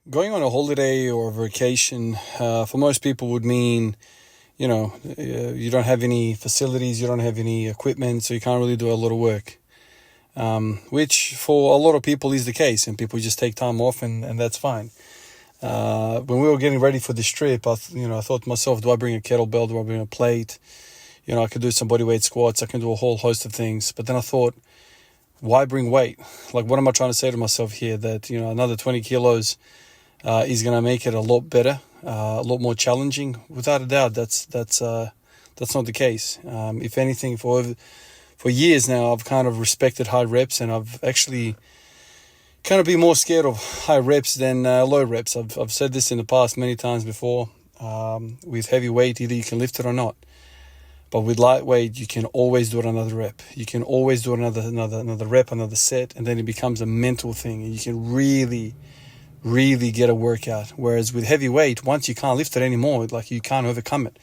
Going on a holiday or a vacation for most people would mean, you don't have any facilities, you don't have any equipment, so you can't really do a lot of work. Which for a lot of people is the case, and people just take time off, and that's fine. When we were getting ready for this trip, I thought to myself, do I bring a kettlebell? Do I bring a plate? I could do some bodyweight squats. I can do a whole host of things. But then I thought, why bring weight? Like, what am I trying to say to myself here? That, another 20 kilos is going to make it a lot better, a lot more challenging. Without a doubt, that's not the case. If anything, for years now, I've kind of respected high reps, and I've actually kind of been more scared of high reps than low reps. I've said this in the past many times before. With heavy weight, either you can lift it or not. But with lightweight, you can always do another rep. You can always do another rep, another set, and then it becomes a mental thing, and you can really get a workout. Whereas with heavy weight, once you can't lift it anymore, like you can't overcome it.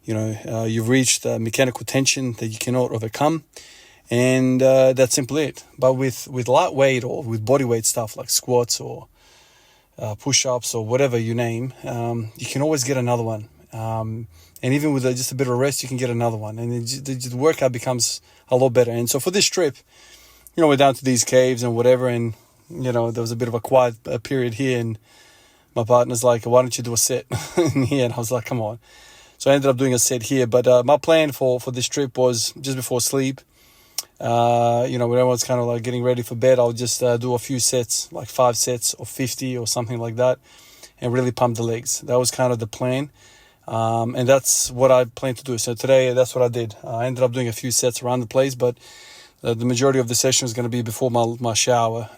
You've reached mechanical tension that you cannot overcome, and that's simply it. But with lightweight or with bodyweight stuff like squats or push-ups or whatever you name, you can always get another one. And even with just a bit of a rest, you can get another one. And the workout becomes a lot better. And so for this trip, we're down to these caves and whatever. And, there was a bit of a quiet period here. And my partner's like, why don't you do a set in here? And I was like, come on. So I ended up doing a set here. But my plan for this trip was just before sleep. When everyone's kind of like getting ready for bed, I'll just do a few sets, like 5 sets or 50 or something like that, and really pump the legs. That was kind of the plan. And that's what I plan to do. So today, that's what I did. I ended up doing a few sets around the place, but the majority of the session is going to be before my shower,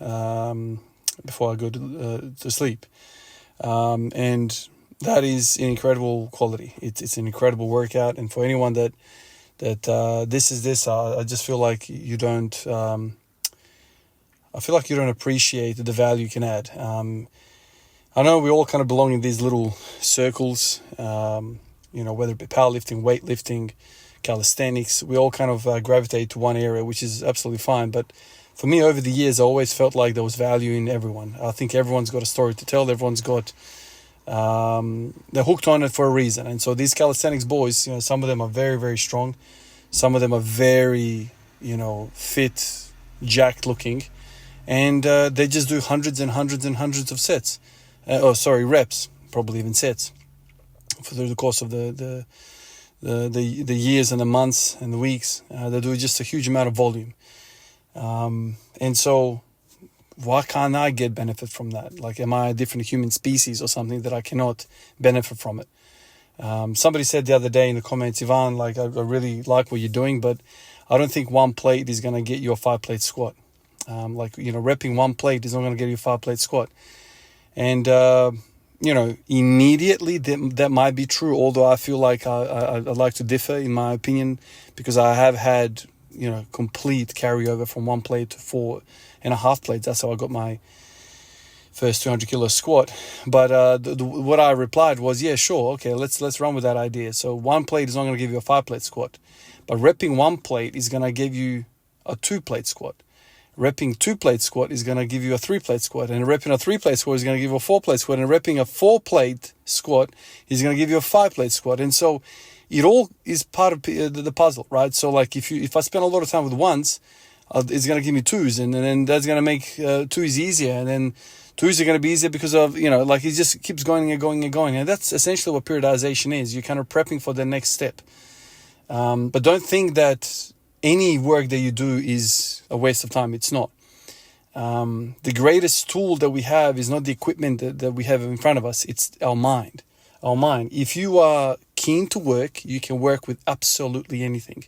before I go to sleep. And that is an incredible quality. It's an incredible workout. And for anyone that this is this, I just feel like you don't. I feel like you don't appreciate the value you can add. I know we all kind of belong in these little circles, whether it be powerlifting, weightlifting, calisthenics. We all kind of gravitate to one area, which is absolutely fine. But for me, over the years, I always felt like there was value in everyone. I think everyone's got a story to tell. Everyone's got, they're hooked on it for a reason. And so these calisthenics boys, some of them are very, very strong. Some of them are very, fit, jacked looking. And they just do hundreds and hundreds and hundreds of sets. Reps, probably even sets, through the course of the years and the months and the weeks. They do just a huge amount of volume. And so why can't I get benefit from that? Like, am I a different human species or something that I cannot benefit from it? Somebody said the other day in the comments, Ivan, like, I really like what you're doing, but I don't think one plate is going to get you a 5-plate squat. Repping one plate is not going to get you a 5-plate squat. And, immediately that might be true, although I feel like I'd like to differ in my opinion, because I have had, complete carryover from 1 plate to 4.5 plates. That's how I got my first 200 kilo squat. But what I replied was, yeah, sure, okay, let's run with that idea. So 1 plate is not going to give you a 5-plate squat, but repping 1 plate is going to give you a 2-plate squat. Repping 2-plate squat is going to give you a 3-plate squat, and repping a 3-plate squat is going to give you a 4-plate squat, and repping a 4-plate squat is going to give you a 5-plate squat. And so it all is part of the puzzle, right? So like if I spend a lot of time with ones, it's going to give me twos, and then that's going to make twos easier, and then twos are going to be easier because of, it just keeps going and going and going. And that's essentially what periodization is. You're kind of prepping for the next step. But don't think that any work that you do is a waste of time. It's not. The greatest tool that we have is not the equipment that we have in front of us. It's our mind. Our mind. If you are keen to work, you can work with absolutely anything.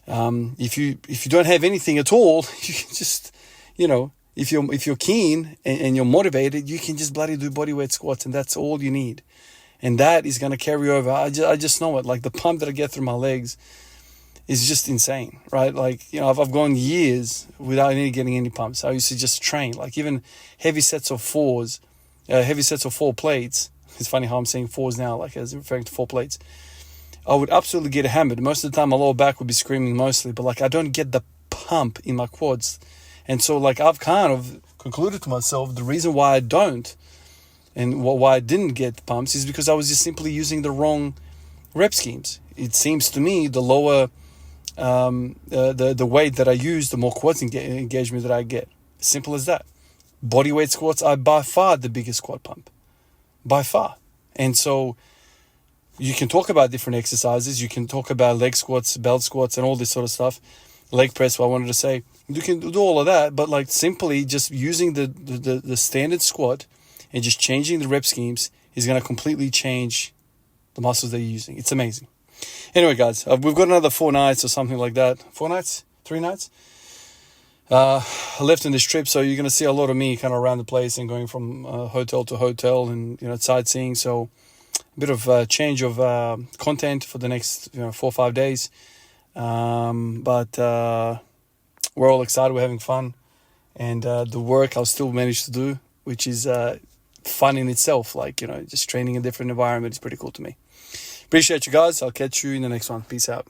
If you don't have anything at all, you can just, if you're keen and you're motivated, you can just bloody do bodyweight squats, and that's all you need. And that is going to carry over. I just know it. Like, the pump that I get through my legs is just insane, right? Like, I've gone years without getting any pumps. I used to just train, like, even heavy sets of 4 plates. It's funny how I'm saying 4s now, like as referring to 4 plates. I would absolutely get hammered. Most of the time, my lower back would be screaming mostly, but like, I don't get the pump in my quads. And so like, I've kind of concluded to myself, the reason why I don't And why I didn't get pumps is because I was just simply using the wrong rep schemes. It seems to me the lower the weight that I use, the more quads engagement that I get. Simple as that. Bodyweight squats are by far the biggest quad pump. By far. And so you can talk about different exercises. You can talk about leg squats, belt squats, and all this sort of stuff. Leg press, what I wanted to say. You can do all of that, but like simply just using the standard squat and just changing the rep schemes is going to completely change the muscles that you're using. It's amazing. Anyway, guys, we've got another 4 nights or something like that. 4 nights? 3 nights? Left on this trip, so you're going to see a lot of me kind of around the place and going from hotel to hotel and, sightseeing. So a bit of change of content for the next 4 or 5 days. But we're all excited. We're having fun. And the work I'll still manage to do, which is fun in itself. Like, just training in a different environment is pretty cool to me. Appreciate you guys. I'll catch you in the next one. Peace out.